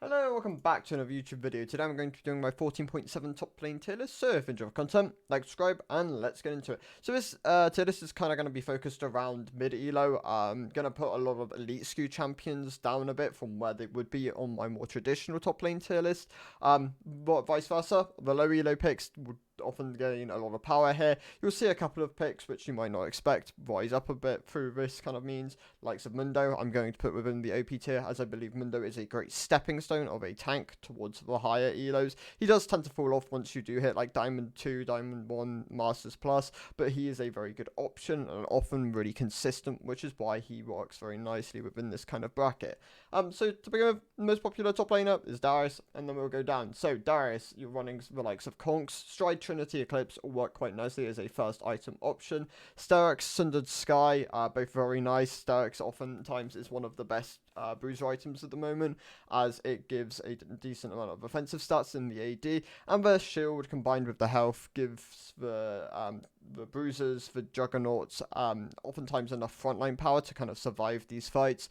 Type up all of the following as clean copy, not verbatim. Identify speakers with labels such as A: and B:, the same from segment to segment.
A: Hello, welcome back to another YouTube video. Today I'm going to be doing my 14.7 top lane tier list. So if you enjoy the content, like, subscribe, and let's get into it. So this tier list is kind of going to be focused around mid elo. I'm going to put a lot of elite skew champions down a bit from where they would be on my more traditional top lane tier list. But vice versa, the low elo picks would often gain a lot of power here. You'll see a couple of picks which you might not expect rise up a bit through this kind of means. Likes of Mundo, I'm going to put within the OP tier, as I believe Mundo is a great stepping stone of a tank towards the higher elos. He does tend to fall off once you do hit like Diamond 2, Diamond 1, Masters Plus, but he is a very good option and often really consistent, which is why he works very nicely within this kind of bracket. So to begin with, the most popular top laner is Darius, and then we'll go down. So Darius, you're running the likes of Conks, Stride, Trinity, Eclipse all work quite nicely as a first item option. Sterak's, Sundered Sky, both very nice. Sterak's oftentimes is one of the best bruiser items at the moment, as it gives a decent amount of offensive stats in the AD, and the shield combined with the health gives the bruisers, the juggernauts, oftentimes enough frontline power to kind of survive these fights.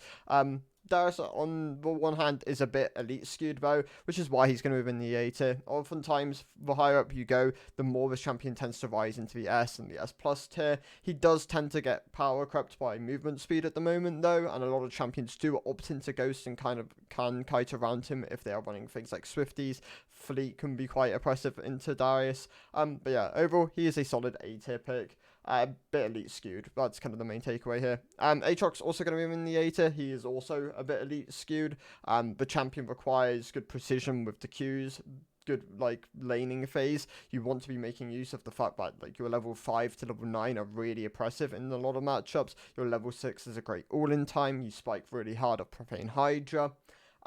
A: Darius, on the one hand, is a bit elite skewed though, which is why he's going to move in the A tier. Oftentimes, the higher up you go, the more this champion tends to rise into the S and the S plus tier. He does tend to get power crept by movement speed at the moment though, and a lot of champions do opt into Ghost and kind of can kite around him if they are running things like Swifties. Fleet can be quite oppressive into Darius. But yeah, overall, he is a solid A tier pick. A bit elite skewed. That's kind of the main takeaway here. Aatrox also going to be in the A tier. He is also a bit elite skewed. The champion requires good precision with the Qs, good like laning phase. You want to be making use of the fact that like your level 5 to level 9 are really oppressive in a lot of matchups. Your level 6 is a great all-in time. You spike really hard of Profane Hydra.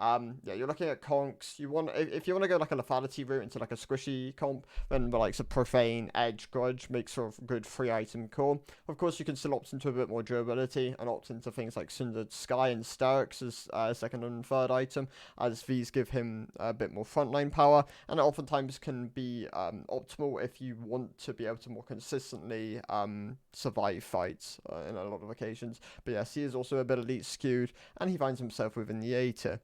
A: Yeah, you're looking at conks. You want, if you want to go like a lethality route into like a squishy comp, then the likes of Profane, Edge, Grudge makes for a good free item core. Of course, you can still opt into a bit more durability and opt into things like Sundered Sky and Sterak's as second and third item, as these give him a bit more frontline power, and it oftentimes can be optimal if you want to be able to more consistently survive fights in a lot of occasions. But yes, he is also a bit elite skewed, and he finds himself within the A tier.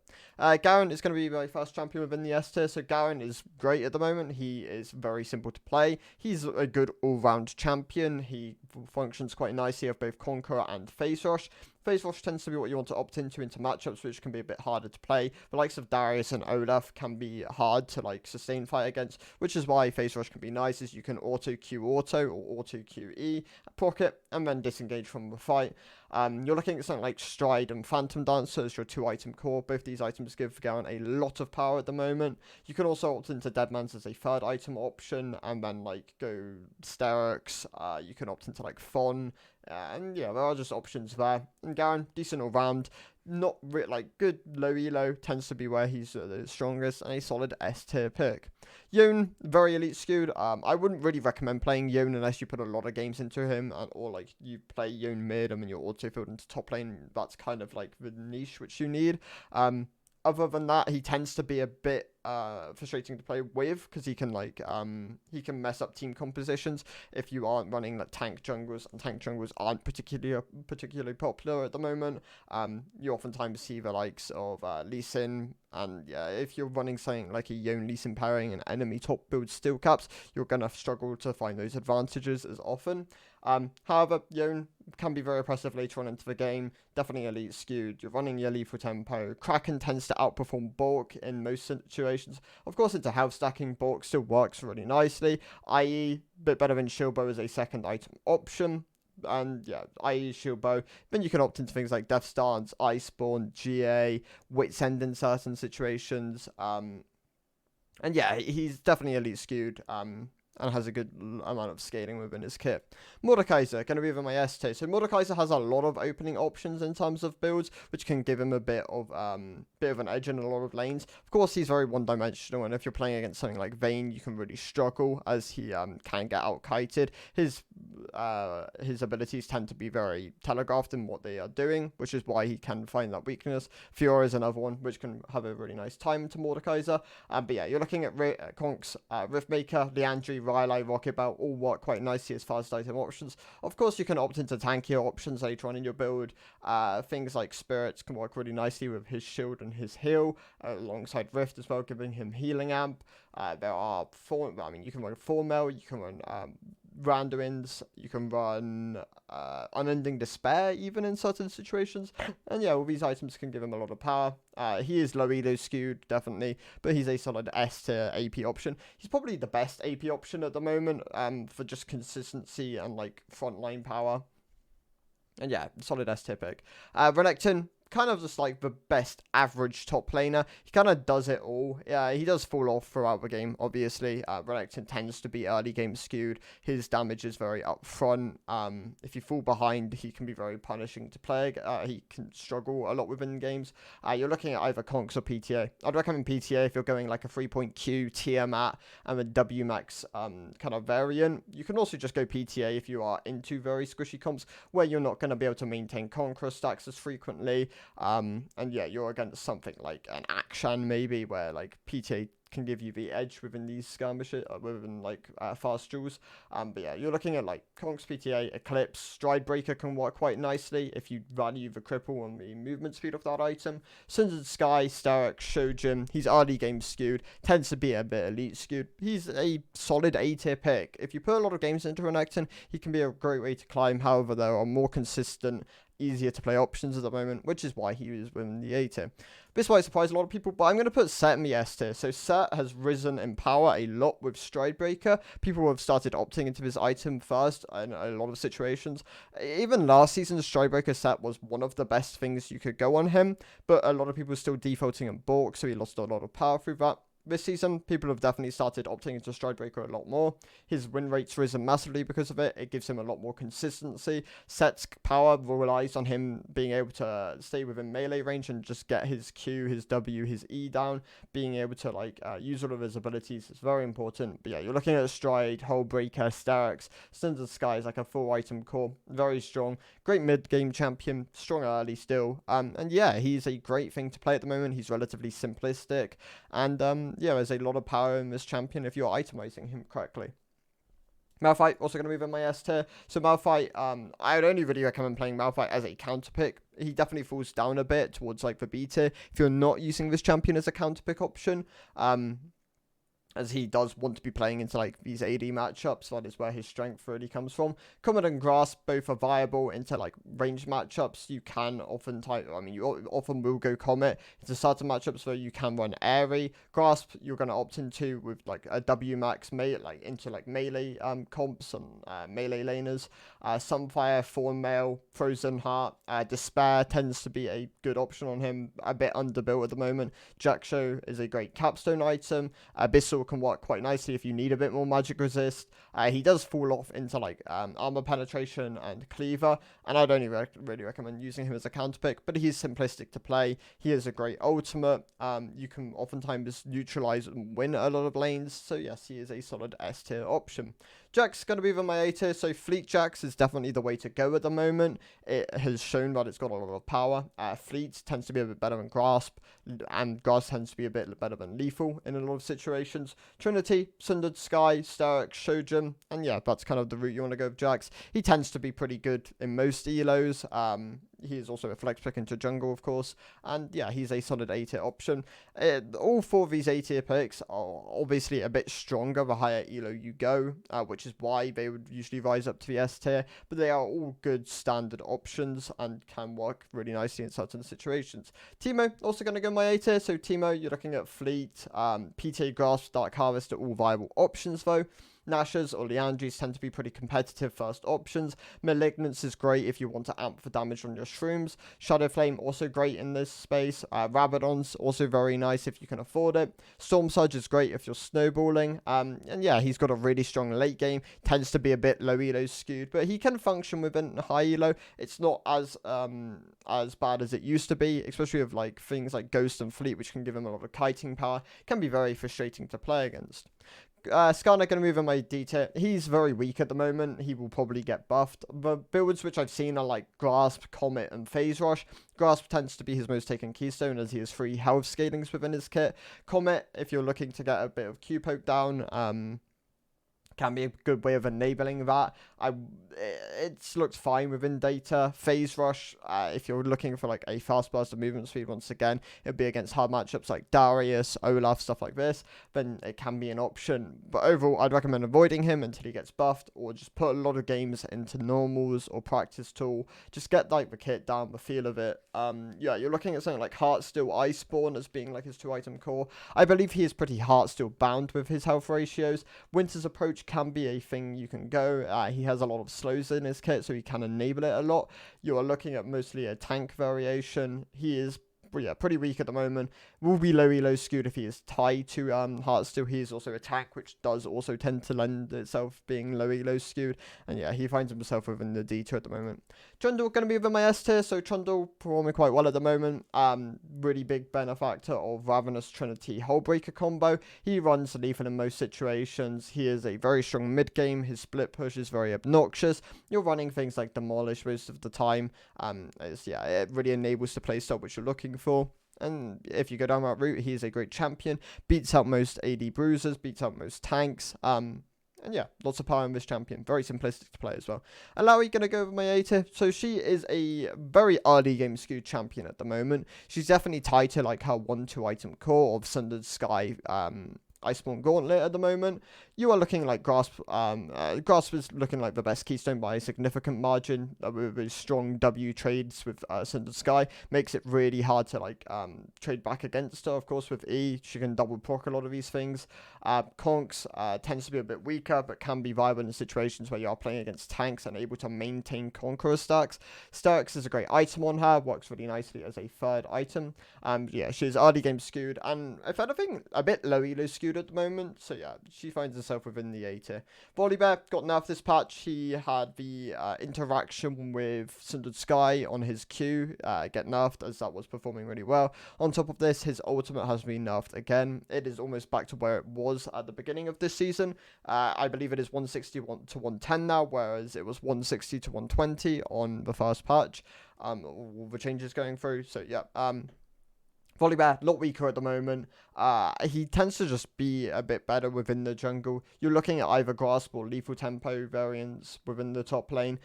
A: Garen is going to be my first champion within the S tier, so Garen is great at the moment. He is very simple to play. He's a good all-round champion. He functions quite nicely of both Conqueror and Phase Rush. Phase Rush tends to be what you want to opt into matchups, which can be a bit harder to play. The likes of Darius and Olaf can be hard to like sustain fight against, which is why Phase Rush can be nice, as you can auto Q auto or auto QE, proc it, and then disengage from the fight. You're looking at something like Stride and Phantom Dancer as your 2-item core. Both these items give Garen a lot of power at the moment. You can also opt into Deadman's as a third item option, and then like go Sterak's. You can opt into like Thon. And yeah, there are just options there. And Garen, decent all round. Not like good low elo, tends to be where he's the strongest, and a solid S tier pick. Yone, very elite skewed. I wouldn't really recommend playing Yone unless you put a lot of games into him, or like you play Yone mid and then you're auto filled into top lane. That's kind of like the niche which you need. Other than that, he tends to be a bit frustrating to play with, because he can like he can mess up team compositions if you aren't running like tank junglers, and tank junglers aren't particularly popular at the moment. You oftentimes see the likes of Lee Sin, and yeah, if you're running something like a Yone Lee Sin pairing and enemy top build steel caps, you're gonna struggle to find those advantages as often. However, Yone can be very oppressive later on into the game. Definitely elite skewed. You're running your lethal tempo. Kraken tends to outperform Bulk in most situations. Of course, into health stacking, Bulk still works really nicely, i.e. a bit better than Shield Bow as a second item option. And yeah, i.e. Shield Bow. Then you can opt into things like Death Stance, Iceborne, GA, Wit's End in certain situations. And yeah, he's definitely elite skewed. And has a good amount of scaling within his kit. Mordekaiser, going to be within my S tier. So Mordekaiser has a lot of opening options in terms of builds, which can give him a bit of an edge in a lot of lanes. Of course, he's very one-dimensional, and if you're playing against something like Vayne, you can really struggle, as he can get out-kited. His abilities tend to be very telegraphed in what they are doing, which is why he can find that weakness. Fiora is another one, which can have a really nice time to Mordekaiser. But yeah, you're looking at Conks, Riftmaker, Leandri, Rylai, Rocket Belt all work quite nicely as fast item options. Of course, you can opt into tankier options later on in your build. Things like Spirits can work really nicely with his shield and his heal, alongside Rift as well, giving him healing amp. There are you can run 4-mil, you can run Randuins, you can run Unending Despair even in certain situations, and yeah, all these items can give him a lot of power. He is low elo skewed, definitely, but he's a solid S tier AP option. He's probably the best AP option at the moment, for just consistency and like frontline power. And yeah, solid S tier pick. Renekton, kind of just like the best average top laner. He kind of does it all. Yeah, he does fall off throughout the game, obviously. Renekton tends to be early game skewed. His damage is very upfront. If you fall behind, he can be very punishing to play. He can struggle a lot within games. You're looking at either Conks or PTA. I'd recommend PTA if you're going like a 3-point Q, Tiamat, and a W max kind of variant. You can also just go PTA if you are into very squishy comps where you're not going to be able to maintain Conqueror stacks as frequently. And yeah, you're against something like an Akshan maybe, where like PTA can give you the edge within these skirmishes, within like fast duels. But yeah, you're looking at like Conks, PTA, Eclipse, Stride Breaker can work quite nicely if you value the cripple and the movement speed of that item. Sundered Sky, Sterak, Shojin, he's early game skewed, tends to be a bit elite skewed. He's a solid A tier pick. If you put a lot of games into Renekton, he can be a great way to climb. However, there are more consistent, easier to play options at the moment, which is why he is within the A tier. This might surprise a lot of people, but I'm going to put Set in the S tier. So Set has risen in power a lot with Stride Breaker. People have started opting into this item first in a lot of situations. Even last season, Stride Breaker Set was one of the best things you could go on him, but a lot of people are still defaulting on Bork, so he lost a lot of power through that. This season, people have definitely started opting into Stride Breaker a lot more. His win rate's risen massively because of it. It gives him a lot more consistency. Set's power relies on him being able to stay within melee range and just get his Q, his W, his E down. Being able to like use all of his abilities is very important. But yeah, you're looking at Stride, Hole Breaker, Sterak's, Sundered Sky is like a full item core. Very strong. Great mid-game champion. Strong early still. And yeah, he's a great thing to play at the moment. He's relatively simplistic. And yeah, there's a lot of power in this champion if you're itemizing him correctly. Malphite, also going to move in my S tier. So Malphite, I would only really recommend playing Malphite as a counter pick. He definitely falls down a bit towards like the B tier if you're not using this champion as a counter pick option. As he does want to be playing into like these AD matchups. That is where his strength really comes from. Comet and Grasp both are viable into like ranged matchups. You can often you often will go Comet into certain matchups where you can run Airy. Grasp you're going to opt into with like a W max into like melee comps and melee laners. Sunfire, Thornmail, Frozen Heart, Despair tends to be a good option on him. A bit underbuilt at the moment. Jackshow is a great capstone item. Abyssal can work quite nicely if you need a bit more magic resist. He does fall off into like armor penetration and cleaver, and I'd only really recommend using him as a counter pick, but he's simplistic to play. He is a great ultimate. You can oftentimes neutralize and win a lot of lanes, so yes, he is a solid S tier option. Jax going to be in my A tier, so Fleet Jax is definitely the way to go at the moment. It has shown that it's got a lot of power. Fleet tends to be a bit better than Grasp, and Grasp tends to be a bit better than Lethal in a lot of situations. Trinity, Sundered Sky, Sterak, Shojin, and yeah, that's kind of the route you want to go with Jax. He tends to be pretty good in most elos. He is also a flex pick into jungle, of course, and yeah, he's a solid A tier option. All four of these A tier picks are obviously a bit stronger the higher elo you go, which is why they would usually rise up to the S tier, but they are all good standard options and can work really nicely in certain situations. Teemo, also going to go in my A tier, so Teemo, you're looking at Fleet, PTA Grasp, Dark Harvest are all viable options though. Nashers or Liandry's tend to be pretty competitive first options. Malignance is great if you want to amp for damage on your shrooms. Shadow Flame also great in this space. Rabadon's also very nice if you can afford it. Storm Surge is great if you're snowballing. And yeah, he's got a really strong late game. Tends to be a bit low elo skewed, but he can function within high elo. It's not as bad as it used to be, especially with like things like Ghost and Fleet, which can give him a lot of kiting power. It can be very frustrating to play against. Skarner going to move in my D tier. He's very weak at the moment. He will probably get buffed. The builds which I've seen are like Grasp, Comet, and Phase Rush. Grasp tends to be his most taken keystone as he has 3 health scalings within his kit. Comet, if you're looking to get a bit of Q poke down, can be a good way of enabling that. It's looked fine within data. Phase Rush, if you're looking for like a fast burst of movement speed, once again, it'll be against hard matchups like Darius, Olaf, stuff like this, then it can be an option. But overall, I'd recommend avoiding him until he gets buffed, or just put a lot of games into normals or practice tool. Just get like the kit down, the feel of it. Yeah, you're looking at something like Heartsteel Iceborne as being like his 2-item core. I believe he is pretty Heartsteel bound with his health ratios. Winter's Approach can be a thing you can go. He has a lot of slows in his kit, so he can enable it a lot. You are looking at mostly a tank variation. He is pretty weak at the moment. Will be low elo skewed if he is tied to Heartsteel. He is also a tank, which does also tend to lend itself being low elo skewed. And yeah, he finds himself within the D2 at the moment. Trundle going to be within my S tier, so Trundle performing quite well at the moment. Really big benefactor of Ravenous Trinity Hullbreaker combo. He runs lethal in most situations. He is a very strong mid game. His split push is very obnoxious. You're running things like Demolish most of the time. It really enables the playstyle which you're looking for. And if you go down that route, he is a great champion. Beats out most AD bruisers, beats out most tanks. And yeah, lots of power in this champion. Very simplistic to play as well. Alawi going to go over my A tier. So she is a very early game skewed champion at the moment. She's definitely tied to like her 1-2 item core of Sundered Sky, Iceborne Gauntlet at the moment. You are looking like Grasp. Grasp is looking like the best keystone by a significant margin. With strong W trades with Sundered Sky, makes it really hard to like trade back against her. Of course, with E, she can double proc a lot of these things. Conks tends to be a bit weaker, but can be viable in situations where you are playing against tanks and able to maintain Conqueror stacks. Sterix is a great item on her, works really nicely as a third item. Yeah, she's early game skewed, and if anything, a bit low elo skewed at the moment. So yeah, she finds herself within the A tier. Volibear got nerfed this patch. He had the interaction with Sundered Sky on his Q get nerfed, as that was performing really well. On top of this, his ultimate has been nerfed again. It is almost back to where it was at the beginning of this season. I believe it is 160 to 110 now, whereas it was 160 to 120 on the first patch. All the changes going through. So yeah, Volibear, a lot weaker at the moment. He tends to just be a bit better within the jungle. You're looking at either Grasp or Lethal Tempo variants within the top lane.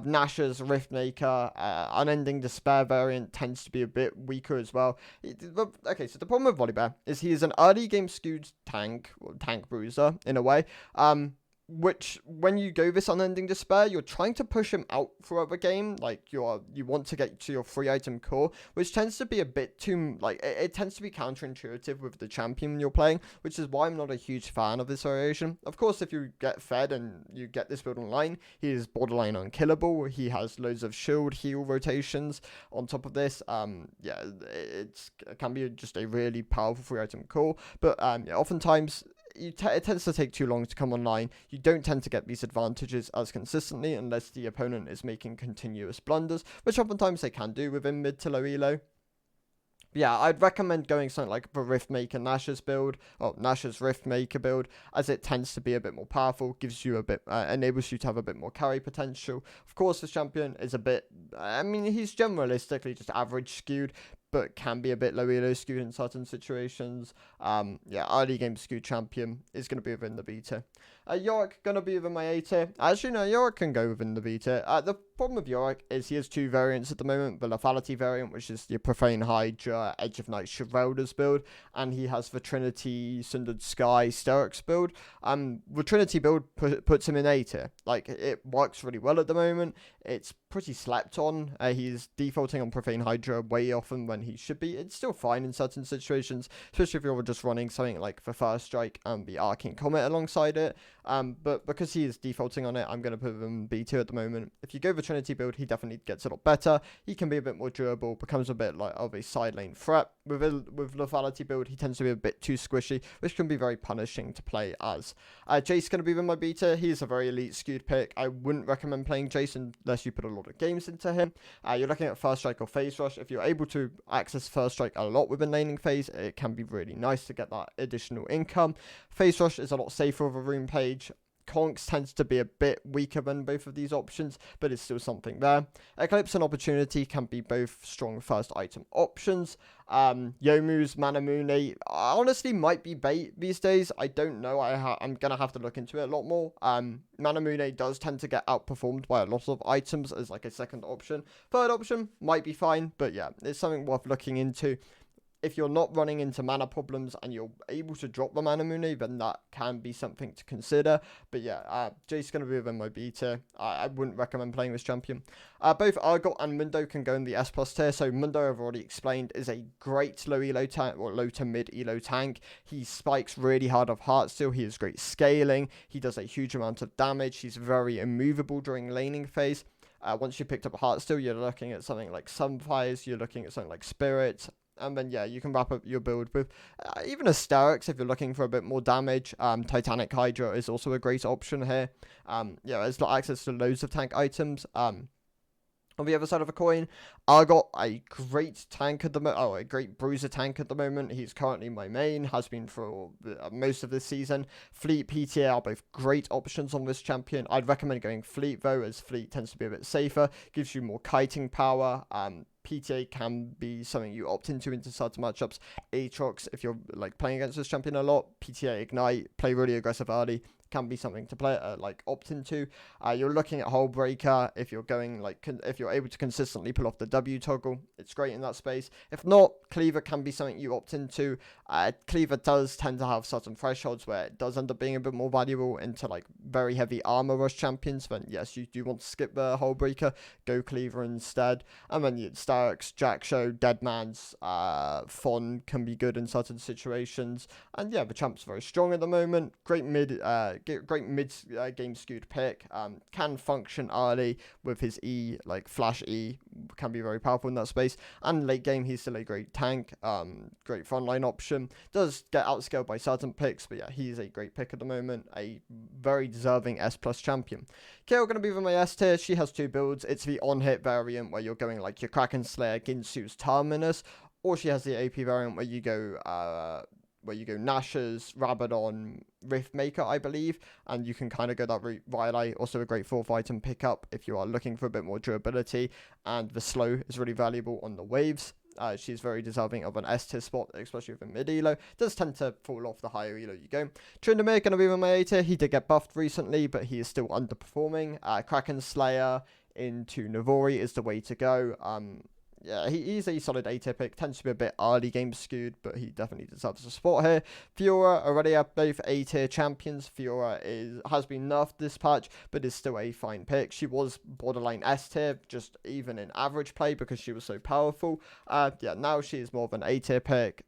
A: Nash's Riftmaker, Unending Despair variant tends to be a bit weaker as well. Okay, so the problem with Volibear is he is an early game skewed tank, or tank bruiser in a way. Which, when you go this Unending Despair, you're trying to push him out throughout the game. Like, you want to get to your 3-item core, which tends to be a bit too, like, it tends to be counterintuitive with the champion you're playing, which is why I'm not a huge fan of this variation. Of course, if you get fed and you get this build online, he is borderline unkillable. He has loads of shield, heal rotations on top of this. Yeah, it can be just a really powerful 3-item core, but yeah, oftentimes it tends to take too long to come online. You don't tend to get these advantages as consistently unless the opponent is making continuous blunders, which oftentimes they can do within mid to low elo. Yeah, I'd recommend going something like the Riftmaker Nash's build, or Nash's Riftmaker build, as it tends to be a bit more powerful, gives you a bit, enables you to have a bit more carry potential. Of course, this champion is a bit, I mean, he's generalistically just average skewed, but can be a bit low elo skewed in certain situations. Yeah, early game skewed champion is going to be within the B tier. Yorick going to be within my A tier. Actually, no, Yorick can go within the B tier. The problem with Yorick is he has two variants at the moment. The Lethality variant, which is the Profane Hydra, Edge of Night Chevalders build, and he has the Trinity Sundered Sky Sterix build. The Trinity build puts him in A tier. Like, it works really well at the moment. It's pretty slept on. He's defaulting on Profane Hydra way often when he should be. It's still fine in certain situations, especially if you're just running something like the First Strike and the Arcane Comet alongside it. But because he is defaulting on it, I'm going to put him B tier at the moment. If you go the Trinity build, he definitely gets a lot better. He can be a bit more durable, becomes a bit like of a side lane threat. With Lethality build, he tends to be a bit too squishy, which can be very punishing to play as. Jace going to be with my B tier. He's a very elite skewed pick. I wouldn't recommend playing Jace unless you put a lot of games into him. You're looking at First Strike or Phase Rush. If you're able to access First Strike a lot within laning phase, it can be really nice to get that additional income. Phase Rush is a lot safer of a rune page. Conks tends to be a bit weaker than both of these options, but it's still something there. Eclipse and Opportunity can be both strong first item options. Yomu's Manamune honestly might be bait these days. I don't know. I'm gonna have to look into it a lot more. Manamune does tend to get outperformed by a lot of items as like a second option. Third option might be fine, but yeah, it's something worth looking into. If you're not running into mana problems and you're able to drop the Manamune, then that can be something to consider. But yeah, Jace's going to be within my B tier. I wouldn't recommend playing this champion. Both Argot and Mundo can go in the S+ tier. So Mundo, I've already explained, is a great low elo tank, or low to mid elo tank. He spikes really hard off Heartsteel. He has great scaling. He does a huge amount of damage. He's very immovable during laning phase. Once you picked up Heartsteel, you're looking at something like Sunfires. You're looking at something like Spirit. And then, yeah, you can wrap up your build with even Asterix if you're looking for a bit more damage. Titanic Hydra is also a great option here. Yeah, it's got access to loads of tank items. On the other side of the coin, Argot, a great tank at the moment. Oh, a great bruiser tank at the moment. He's currently my main, has been for most of this season. Fleet, PTA are both great options on this champion. I'd recommend going Fleet though, as Fleet tends to be a bit safer, gives you more kiting power. PTA can be something you opt into certain matchups. Aatrox, if you're like playing against this champion a lot, PTA Ignite, play really aggressive early, can be something to play like opt into. You're looking at Hullbreaker if you're going like if you're able to consistently pull off the W toggle, it's great in that space. If not, Cleaver can be something you opt into. Cleaver does tend to have certain thresholds where it does end up being a bit more valuable into like very heavy armor rush champions. Then yes, you do want to skip the Hullbreaker, go Cleaver instead. And then Starix, Jackshow, Deadman's, Fon can be good in certain situations. And yeah, the champ's very strong at the moment. Great mid game skewed pick. Can function early with his E, like flash E, can be very powerful in that space. And late game, he's still a great tank. Great frontline option. Does get outscaled by certain picks, but yeah, he's a great pick at the moment. A very deserving S+ champion. Kayle going to be with my S tier. She has two builds. It's the on-hit variant where you're going like your Kraken Slayer, Ginsu's Terminus, or she has the AP variant where you go Nash's, Rabadon, Riftmaker, I believe, and you can kind of go that route. Violet, also a great 4th item pickup if you are looking for a bit more durability, and the slow is really valuable on the waves. She's very deserving of an S tier spot, especially with a mid elo. Does tend to fall off the higher elo you go. Tryndamere going to be with my A tier. He did get buffed recently, but he is still underperforming. Kraken Slayer into Navori is the way to go. Yeah, he's a solid A tier pick. Tends to be a bit early game skewed, but he definitely deserves a spot here. Fiora, Aurelia, both A tier champions. Fiora has been nerfed this patch, but is still a fine pick. She was borderline S tier, just even in average play because she was so powerful. Yeah, now she is more of an A tier pick.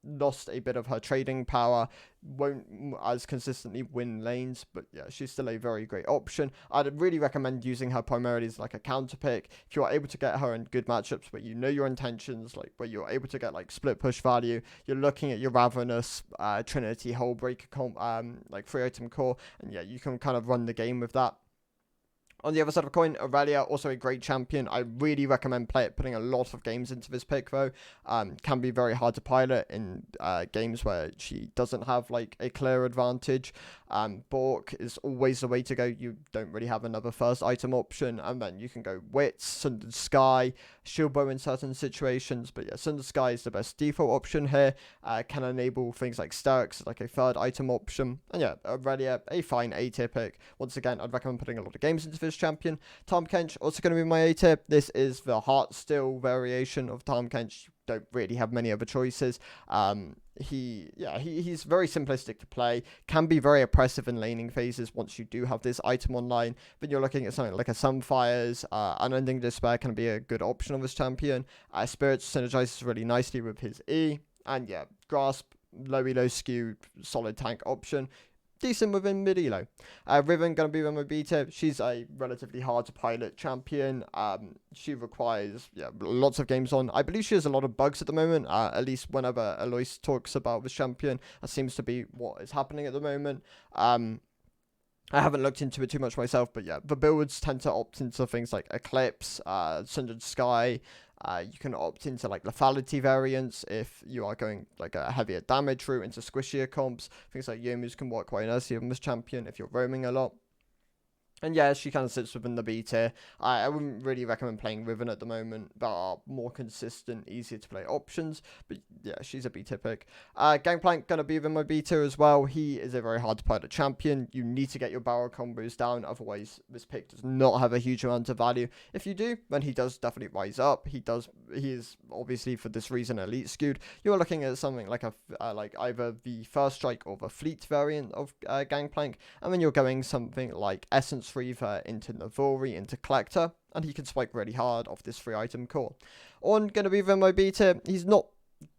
A: Lost a bit of her trading power, won't as consistently win lanes, but yeah, she's still a very great option. I'd really recommend using her primarily as like a counter pick. If you are able to get her in good matchups where you know your intentions, like where you're able to get like split push value, you're looking at your Ravenous, Trinity, Hullbreaker, like 3 item core, and yeah, you can kind of run the game with that. On the other side of the coin, Aurelia, also a great champion. I really recommend putting a lot of games into this pick, though. Can be very hard to pilot in games where she doesn't have like a clear advantage. Bork is always the way to go. You don't really have another first item option. And then you can go Wits, Sundered Sky, Shieldbow in certain situations. But yeah, Sundered Sky is the best default option here. Can enable things like Sterix as like a third item option. And yeah, Aurelia, a fine A tier pick. Once again, I'd recommend putting a lot of games into this champion. Tahm Kench, also going to be my A tier. This is the Heartsteel variation of Tahm Kench. Don't really have many other choices. He's very simplistic to play, can be very oppressive in laning phases once you do have this item online. But you're looking at something like a Sunfires, Unending Despair can be a good option on this champion. Spirit synergizes really nicely with his E, and yeah, Grasp, low elo skew, solid tank option. Decent within mid elo. Riven gonna be with my B tier. She's a relatively hard to pilot champion. She requires lots of games on. I believe she has a lot of bugs at the moment. At least whenever Alois talks about this champion, that seems to be what is happening at the moment. I haven't looked into it too much myself, but yeah, the builds tend to opt into things like Eclipse, Sundered Sky, You can opt into like lethality variants if you are going like a heavier damage route into squishier comps. Things like Youmuu's can work quite nicely on this champion if you're roaming a lot. And yeah, she kind of sits within the B tier. I wouldn't really recommend playing Riven at the moment. There are more consistent, easier to play options. But yeah, she's a B tier pick. Gangplank going to be within my B tier as well. He is a very hard to pilot champion. You need to get your barrel combos down. Otherwise, this pick does not have a huge amount of value. If you do, then he does definitely rise up. He is obviously for this reason elite skewed. You're looking at something like like either the First Strike or the Fleet variant of Gangplank. And then you're going something like Essence Reaver into Navori, into Collector, and he can spike really hard off this 3-item core. On going to be within my B tier. He's not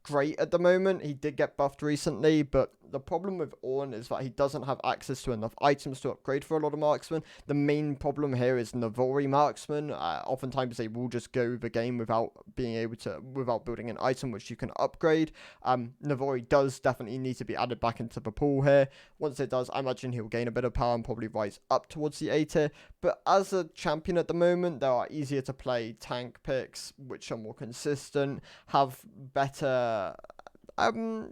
A: great at the moment. He did get buffed recently, but the problem with Ornn is that he doesn't have access to enough items to upgrade for a lot of marksmen. The main problem here is Navori marksmen. Oftentimes they will just go the game without building an item which you can upgrade. Navori does definitely need to be added back into the pool here. Once it does, I imagine he'll gain a bit of power and probably rise up towards the A tier. But as a champion at the moment, there are easier to play tank picks which are more consistent, have better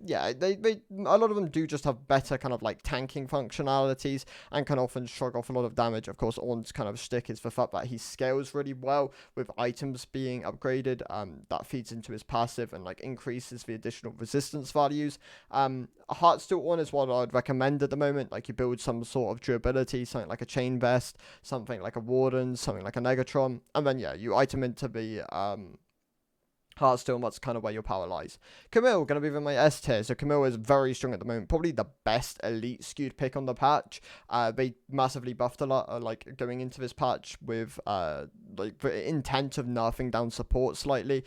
A: yeah, a lot of them do just have better kind of like tanking functionalities and can often shrug off a lot of damage. Of course, Ornn's kind of shtick is the fact that he scales really well with items being upgraded. That feeds into his passive and like increases the additional resistance values. A Heartsteel Ornn is what I'd recommend at the moment. Like you build some sort of durability, something like a Chain Vest, something like a Warden, something like a Negatron, and then yeah, you item into the Heartsteel, and that's kind of where your power lies. Camille, going to be in my S tier. So Camille is very strong at the moment. Probably the best elite skewed pick on the patch. They massively buffed a lot, like going into this patch with like the intent of nerfing down support slightly.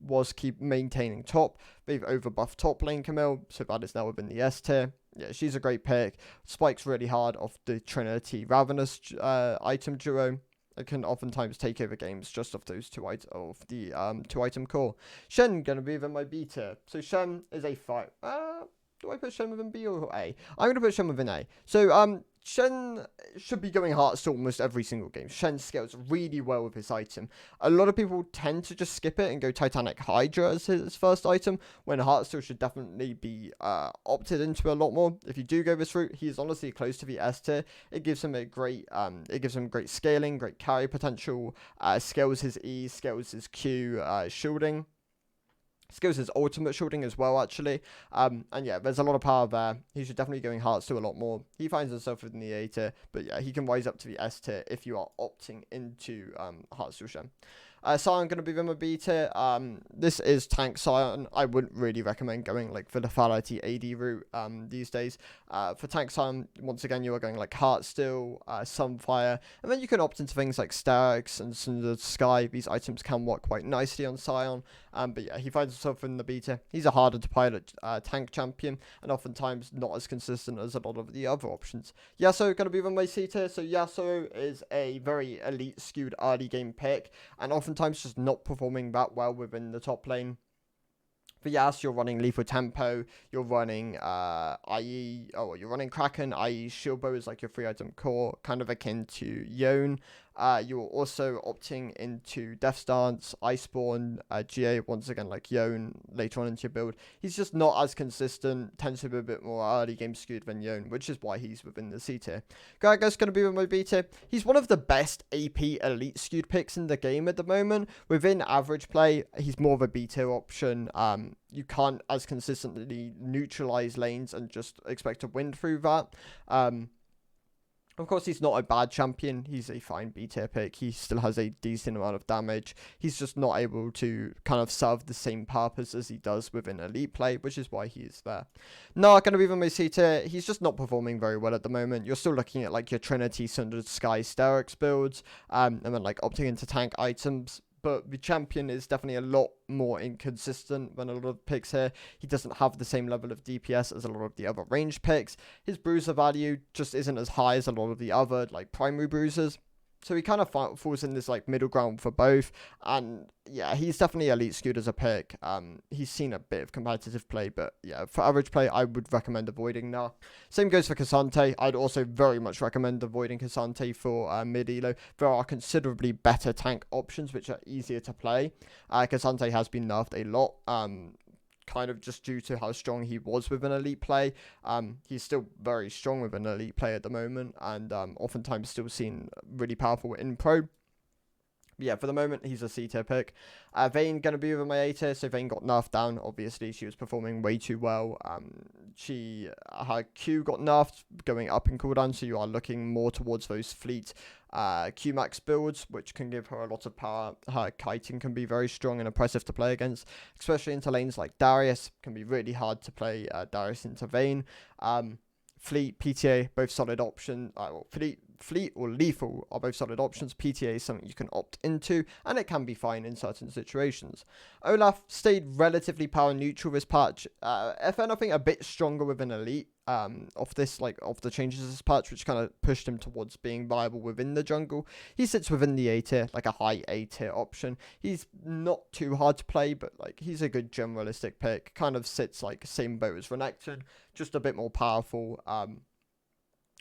A: Was keep maintaining top. They've overbuffed top lane Camille, so that is now within the S tier. Yeah, she's a great pick. Spikes really hard off the Trinity Ravenous item duo. It can oftentimes take over games just off those two item core. Shen gonna be within my B tier. So Shen is a fight. Do I put Shen within B or A? I'm gonna put Shen within A. So Shen should be going Hearts to almost every single game. Shen scales really well with his item. A lot of people tend to just skip it and go Titanic Hydra as his first item, when Heartsteel should definitely be opted into a lot more. If you do go this route, he is honestly close to the S tier. It gives him a great, great scaling, great carry potential, scales his E, scales his Q, shielding. Skills his ultimate shielding as well, actually. And yeah, there's a lot of power there. He should definitely be going Heartsteel a lot more. He finds himself within the A tier, but yeah, he can rise up to the S tier if you are opting into Heartsteel Shen. Sion going to be in my B tier. This is tank Sion. I wouldn't really recommend going like the lethality AD route these days. For tank Sion, once again, you are going like Heartsteel, Sunfire, and then you can opt into things like Styx and Cinder Sky. These items can work quite nicely on Sion. But yeah, he finds himself in the B tier. He's a harder to pilot tank champion, and oftentimes not as consistent as a lot of the other options. Yasuo going to be in my C tier. So Yasuo is a very elite skewed early game pick, and oftentimes just not performing that well within the top lane. For Yas, you're running Lethal Tempo, you're running you're running Kraken, i.e. Shieldbow is like your 3-item core, kind of akin to Yone. You're also opting into Death Stance, Iceborne, GA, once again like Yone, later on into your build. He's just not as consistent, tends to be a bit more early game skewed than Yone, which is why he's within the C tier. Gaga's going to be with my B tier. He's one of the best AP elite skewed picks in the game at the moment. Within average play, he's more of a B tier option. You can't as consistently neutralize lanes and just expect to win through that. Of course, he's not a bad champion. He's a fine B tier pick. He still has a decent amount of damage. He's just not able to kind of serve the same purpose as he does within elite play, which is why he is there. Not going to be even my C tier. He's just not performing very well at the moment. You're still looking at like your Trinity, Sundered Sky, Sterix builds, and then like opting into tank items. But the champion is definitely a lot more inconsistent than a lot of picks here. He doesn't have the same level of DPS as a lot of the other ranged picks. His bruiser value just isn't as high as a lot of the other like primary bruisers. So he kind of falls in this like middle ground for both, and yeah, he's definitely elite skewed as a pick. He's seen a bit of competitive play, but yeah, for average play, I would recommend avoiding now. Same goes for Cassante. I'd also very much recommend avoiding Cassante for mid elo. There are considerably better tank options which are easier to play. Cassante has been nerfed a lot. Kind of just due to how strong he was with an elite play. He's still very strong with an elite play at the moment, and oftentimes still seen really powerful in pro. But yeah, for the moment, he's a C tier pick. Vayne going to be with my A tier, so Vayne got nerfed down. Obviously, she was performing way too well. Her Q got nerfed, going up in cooldown, so you are looking more towards those fleet Q-max builds, which can give her a lot of power. Her kiting can be very strong and oppressive to play against, especially into lanes like Darius. Can be really hard to play Darius into Vayne. Fleet, PTA, both solid options. Fleet or lethal are both solid options. PTA is something you can opt into, and it can be fine in certain situations. Olaf stayed relatively power neutral this patch. If anything, a bit stronger with an elite. Off the changes of this patch, which kind of pushed him towards being viable within the jungle. He sits within the A tier, like a high A tier option. He's not too hard to play, but like he's a good generalistic pick. Kind of sits like same boat as Renekton, just a bit more powerful.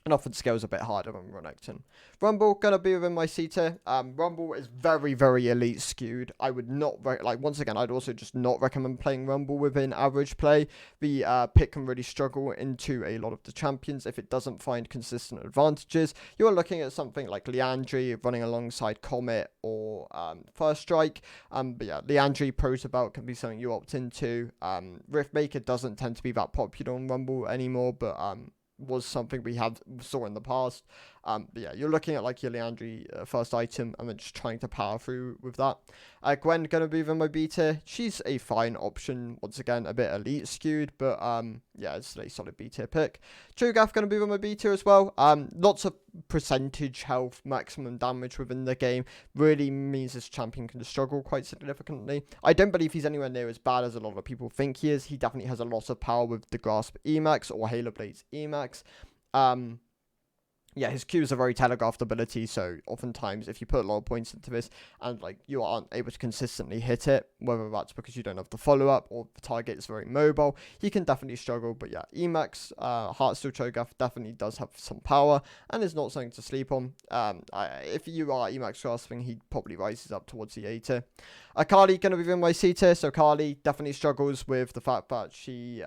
A: And often scales a bit harder than Renekton. Rumble, gonna be within my C tier. Rumble is very, very elite skewed. I would not, once again, I'd also just not recommend playing Rumble within average play. The pick can really struggle into a lot of the champions if it doesn't find consistent advantages. You're looking at something like Liandry running alongside Comet or First Strike. But yeah, Liandry Protobelt can be something you opt into. Riftmaker doesn't tend to be that popular on Rumble anymore, but was something we saw in the past. But yeah, you're looking at like your Liandry first item and then just trying to power through with that. Gwen gonna be within my B tier. She's a fine option. Once again, a bit elite skewed, but yeah, it's a solid B tier pick. Cho'Gath gonna be within my B tier as well. Lots of percentage health, maximum damage within the game really means this champion can struggle quite significantly. I don't believe he's anywhere near as bad as a lot of people think he is. He definitely has a lot of power with the Grasp Emax or Halo Blades Emax. Yeah, his Q is a very telegraphed ability, so oftentimes if you put a lot of points into this and like you aren't able to consistently hit it, whether that's because you don't have the follow-up or the target is very mobile, he can definitely struggle. But yeah, Emax, Heartsteel Cho'Gath definitely does have some power and is not something to sleep on. If you are Emax grasping, he probably rises up towards the A tier. Akali going to be in my C tier, so Akali definitely struggles with the fact that she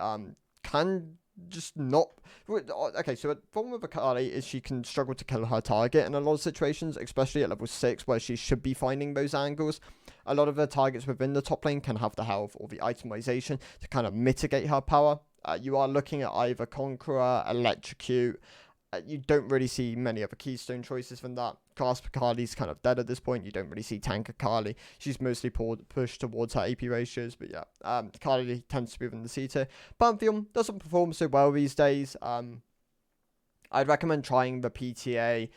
A: can just not. Okay, so the problem with Akali is she can struggle to kill her target in a lot of situations, especially at level 6 where she should be finding those angles. A lot of the targets within the top lane can have the health or the itemization to kind of mitigate her power. You are looking at either Conqueror, Electrocute. You don't really see many other keystone choices than that. Grasp Akali's kind of dead at this point. You don't really see Tank Akali. She's mostly pushed towards her AP ratios, but yeah, Akali tends to be within the C tier. Pantheon doesn't perform so well these days. I'd recommend trying the PTA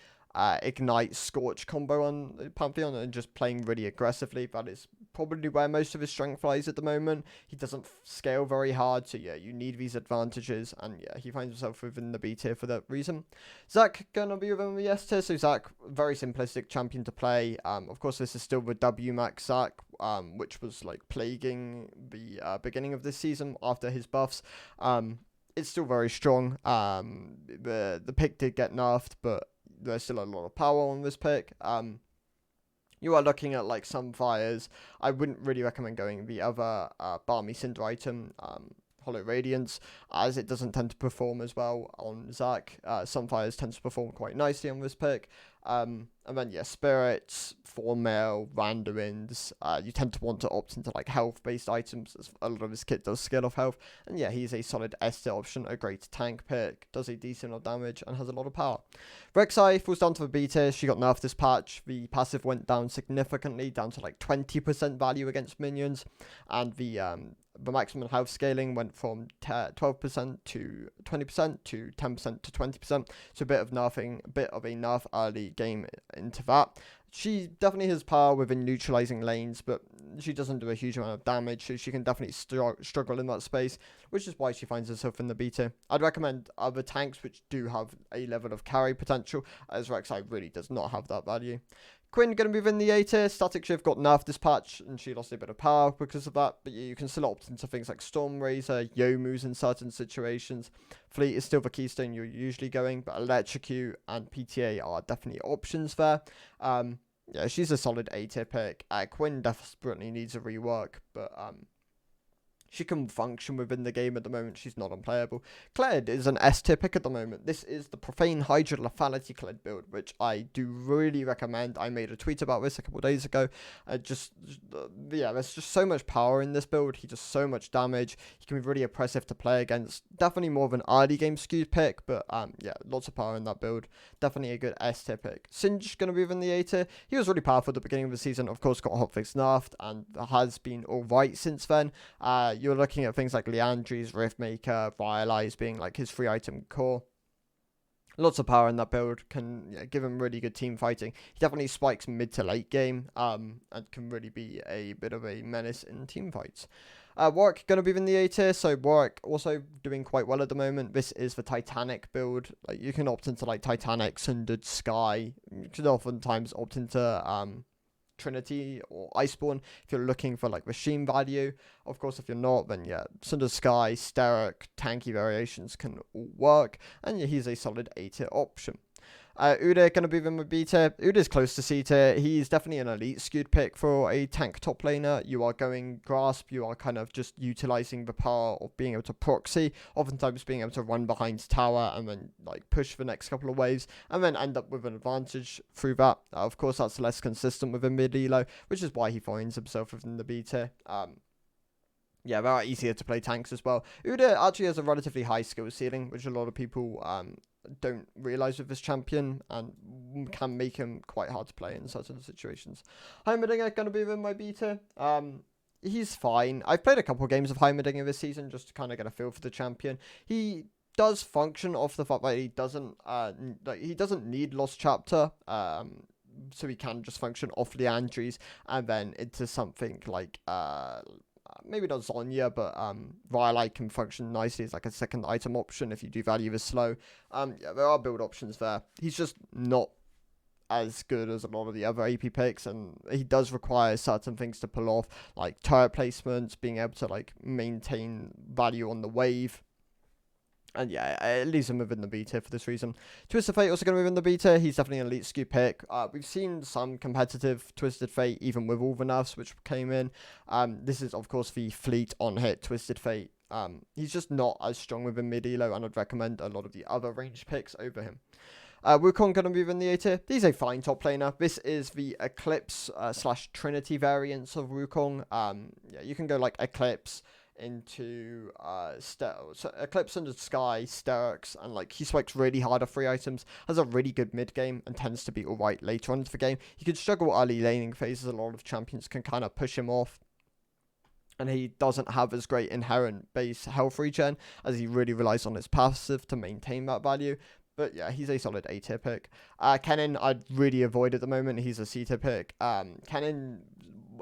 A: Ignite Scorch combo on Pantheon and just playing really aggressively. That is probably where most of his strength lies at the moment. He doesn't scale very hard, so yeah, you need these advantages, and yeah, he finds himself within the B tier for that reason. Zac gonna be within the S tier, so Zac, very simplistic champion to play. Of course, this is still the W max Zac, which was like plaguing the beginning of this season after his buffs. It's still very strong. The pick did get nerfed, but there's still a lot of power on this pick. You are looking at like Sunfires. I wouldn't really recommend going the other Balmy Cinder item, Hollow Radiance, as it doesn't tend to perform as well on Zac. Sunfires tends to perform quite nicely on this pick. And then yeah, Spirits, Thornmail, Randuins. You tend to want to opt into like health-based items, as a lot of his kit does scale off health. And yeah, he's a solid S tier option, a great tank pick, does a decent amount of damage, and has a lot of power. Rek'Sai falls down to the B tier. She got nerfed this patch. The passive went down significantly, down to like 20% value against minions, and the maximum health scaling went from 12% to 20% to 10% to 20%. So a bit of a nerf early game into that. she definitely has power within neutralizing lanes, but she doesn't do a huge amount of damage, so she can definitely struggle in that space, which is why she finds herself in the B tier. I'd recommend other tanks which do have a level of carry potential, as Rek'Sai really does not have that value. Quinn going to move in the A tier. Static Shift got nerfed this patch, and she lost a bit of power because of that. But you can still opt into things like Storm Razor, Youmu's in certain situations. Fleet is still the keystone you're usually going, but Electrocute and PTA are definitely options there. Yeah, she's a solid A tier pick. Quinn desperately needs a rework, but she can function within the game at the moment. She's not unplayable. Kled is an S tier pick at the moment. This is the Profane Hydra Lethality Kled build, which I do really recommend. I made a tweet about this a couple of days ago. Yeah, there's just so much power in this build. He does so much damage. He can be really oppressive to play against. Definitely more of an early game skewed pick, but yeah, lots of power in that build. Definitely a good S tier pick. Singe going to be within the A tier. He was really powerful at the beginning of the season. Of course, got hotfix nerfed and has been alright since then. You're looking at things like Liandry's, Riftmaker, Vialize being like his 3-item core. Lots of power in that build, can give him really good team fighting. He definitely spikes mid to late game, and can really be a bit of a menace in team fights. Warwick going to be in the A tier, so Warwick also doing quite well at the moment. This is the Titanic build. Like, you can opt into like Titanic, Sundered, Sky. You can oftentimes opt into Trinity or Iceborne if you're looking for like machine value. Of course, if you're not, then yeah, Sunder Sky, Steric, tanky variations can all work, and yeah, he's a solid A tier option. Udyr going to be in with B tier. Udyr's close to C tier. He's definitely an elite skewed pick for a tank top laner. You are going Grasp. You are kind of just utilizing the power of being able to proxy, oftentimes being able to run behind tower and then like push the next couple of waves and then end up with an advantage through that. Of course, that's less consistent within mid elo, which is why he finds himself within the B tier. Yeah, they are easier to play tanks as well. Udyr actually has a relatively high skill ceiling, which a lot of people don't realize with this champion, and can make him quite hard to play in certain situations. Heimerdinger going to be in my B tier. He's fine. I've played a couple of games of Heimerdinger this season just to kind of get a feel for the champion. He does function off the fact that he doesn't need Lost Chapter. So he can just function off Liandry's and then into something like maybe not Zonya, but Rhyolite can function nicely as like a second item option if you do value his slow. Yeah, there are build options there. He's just not as good as a lot of the other AP picks, and he does require certain things to pull off, like turret placements, being able to like maintain value on the wave. And yeah, it leaves him within the B tier for this reason. Twisted Fate also going to move in the B tier. He's definitely an elite skew pick. We've seen some competitive Twisted Fate, even with all the nerfs which came in. This is, of course, the fleet on hit Twisted Fate. He's just not as strong within mid elo, and I'd recommend a lot of the other ranged picks over him. Wukong going to move in the A tier. He's a fine top laner. This is the Eclipse / Trinity variants of Wukong. Yeah, you can go like Eclipse into so Eclipse under Sky, Sterix, and like he spikes really hard at 3 items, has a really good mid game, and tends to be alright later on into the game. He could struggle early laning phases. A lot of champions can kind of push him off, and he doesn't have as great inherent base health regen, as he really relies on his passive to maintain that value. But yeah, he's a solid A tier pick. Kennen, I'd really avoid at the moment. He's a C tier pick. Kennen,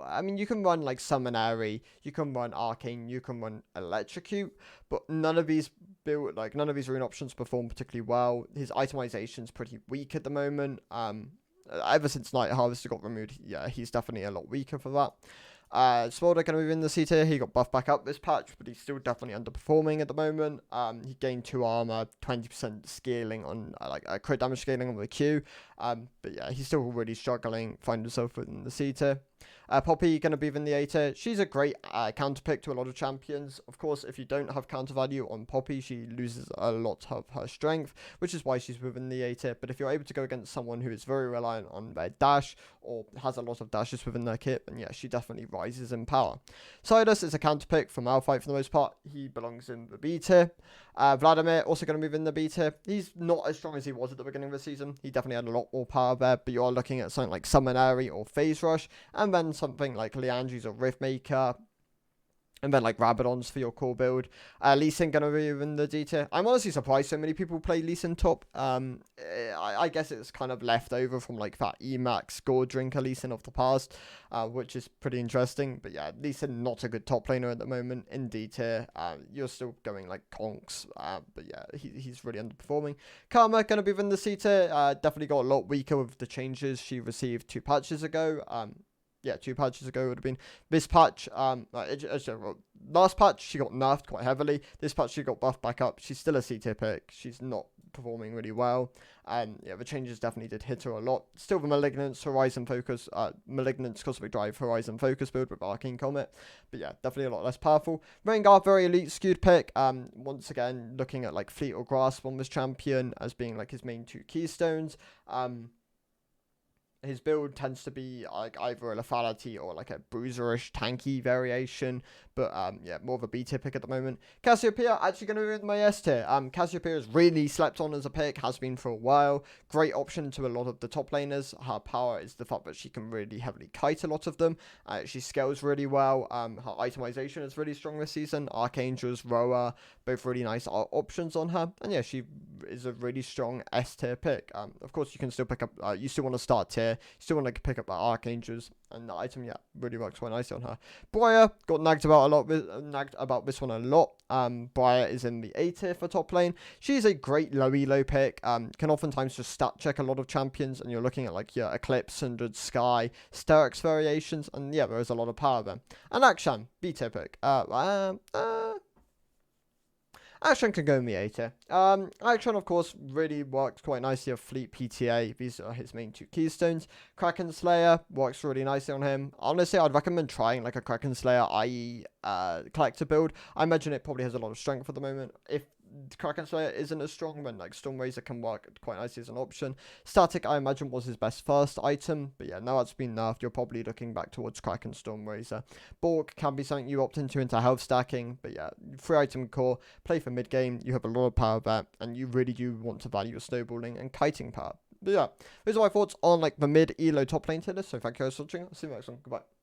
A: I mean, you can run like Summonary, you can run Arcane, you can run Electrocute, but none of these rune options perform particularly well. His itemization's pretty weak at the moment. Ever since Night Harvester got removed, yeah, he's definitely a lot weaker for that. Smolder going to move in the C tier. He got buffed back up this patch, but he's still definitely underperforming at the moment. He gained 2 armor, 20% scaling on crit damage scaling on the Q. But yeah, he's still really struggling. Find himself in the C tier. Poppy going to be in the A tier. She's a great counter pick to a lot of champions. Of course, if you don't have counter value on Poppy, she loses a lot of her strength, which is why she's within the A tier. But if you're able to go against someone who is very reliant on their dash or has a lot of dashes within their kit, then yeah, she definitely rises in power. Sidus is a counter pick for Malphite for the most part. He belongs in the B tier. Vladimir also going to move in the B tier. He's not as strong as he was at the beginning of the season. He definitely had a lot more power there, but you are looking at something like Summonary or Phase Rush, and then something like Liandry's or Riftmaker. And then like Rabadons for your core build. Lee Sin gonna be in the D tier. I'm honestly surprised so many people play Lee Sin top. I guess it's kind of left over from like that Emax score drinker Lee Sin of the past, which is pretty interesting. But yeah, Lee Sin not a good top laner at the moment in D tier. You're still going like Conks, but yeah, he's really underperforming. Karma gonna be in the C tier. Definitely got a lot weaker with the changes she received 2 patches ago. Yeah, 2 patches ago would have been this patch. Last patch she got nerfed quite heavily. This patch she got buffed back up. She's still a C tier pick. She's not performing really well. And yeah, the changes definitely did hit her a lot. Still the Malignance Horizon Focus, Malignance Cosmic Drive Horizon Focus build with Arcane Comet. But yeah, definitely a lot less powerful. Rengar, very elite skewed pick. Once again, looking at like Fleet or Grasp on this champion as being like his main 2 keystones. His build tends to be like either a lethality or like a bruiserish tanky variation, but yeah, more of a B tier pick at the moment. Cassiopeia actually going to be with my S tier. Cassiopeia is really slept on as a pick, has been for a while. Great option to a lot of the top laners. Her power is the fact that she can really heavily kite a lot of them. She scales really well. Her itemization is really strong this season. Archangels, Roa, both really nice options on her, and yeah, she is a really strong S tier pick. Of course, you can still pick up. You still want to start tier. Still want to pick up that Archangels, and the item, yeah, really works quite nicely on her. Briar got nagged about this one a lot. Briar is in the A tier for top lane. She's a great low elo pick. Can oftentimes just stat check a lot of champions, and you're looking at like your Eclipse, Sundered, Sky, Sterix variations, and yeah, there is a lot of power there. And Akshan, B tier pick. Akshan can go in the A tier. Akshan, of course, really works quite nicely with Fleet PTA. These are his main 2 keystones. Kraken Slayer works really nicely on him. Honestly, I'd recommend trying like a Kraken Slayer, i.e. Collector build. I imagine it probably has a lot of strength at the moment. If Kraken Slayer isn't as strong, then like Stormraiser can work quite nicely as an option. Static, I imagine, was his best first item, but yeah, now it's been nerfed, you're probably looking back towards Kraken Stormraiser. Borg can be something you opt into health stacking, but yeah, 3 item core, play for mid game, you have a lot of power there, and you really do want to value your snowballing and kiting power. But yeah, those are my thoughts on like the mid elo top lane tier list. So thank you guys for watching. I'll see you next one. Goodbye.